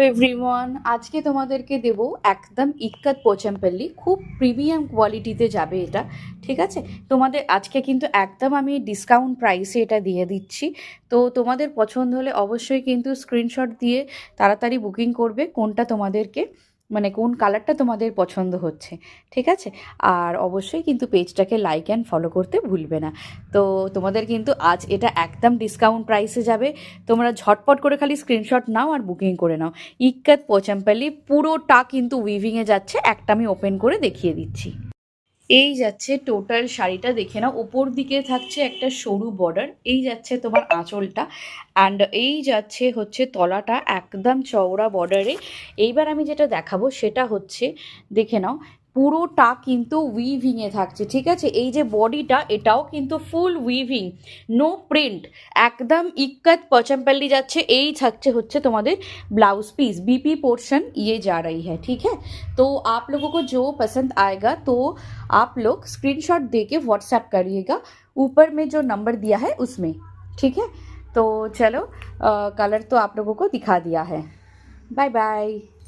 Everyone, আজকে তোমাদেরকে দেবো একদম ইক্কাত পোচামপল্লি, খুব প্রিমিয়াম কোয়ালিটিতে যাবে এটা। ঠিক আছে, তোমাদের আজকে কিন্তু একদম আমি ডিসকাউন্ট প্রাইসে এটা দিয়ে দিচ্ছি। তো তোমাদের পছন্দ হলে অবশ্যই কিন্তু স্ক্রিনশট দিয়ে তাড়াতাড়ি বুকিং করবে কোনটা তোমাদেরকে, মানে কোন কালারটা তোমাদের পছন্দ হচ্ছে। ঠিক আছে, আর অবশ্যই কিন্তু পেজটাকে লাইক অ্যান্ড ফলো করতে ভুলবে না। তো তোমাদের কিন্তু আজ এটা একদম ডিসকাউন্ট প্রাইসে যাবে। তোমরা ঝটপট করে খালি স্ক্রিনশট নাও আর বুকিং করে নাও। ইক্কাত পোচামপল্লি পুরোটা কিন্তু উইভিংয়ে যাচ্ছে। একটা আমি ওপেন করে দেখিয়ে দিচ্ছি। এই যাচ্ছে টোটাল শাড়িটা, দেখে নাও। উপর দিকে থাকছে একটা সরু বর্ডার, এই যাচ্ছে তোমার আঁচলটা, অ্যান্ড এই যাচ্ছে হচ্ছে তলাটা একদম চওড়া বর্ডারে। এইবার আমি যেটা দেখাবো সেটা হচ্ছে, দেখে নাও, পুরোটা কিন্তু উইভিংয়ে থাকছে। ঠিক আছে, এই যে বডিটা এটাও কিন্তু ফুল উইভিং, নো প্রিন্ট, একদম इक्कत पोचमपल्ली যাচ্ছে। এই থাকছে হচ্ছে তোমাদের ब्लाउज पीस, बीपी पोर्शन ये जा रही है। ठीक है, तो आप लोगों को जो पसंद आएगा तो आप लोग स्क्रीनशॉट दे के व्हाट्सएप करिएगा, ऊपर में जो नंबर दिया है उसमें। ठीक है, तो चलो कलर तो आप लोगों को दिखा दिया है। Bye bye.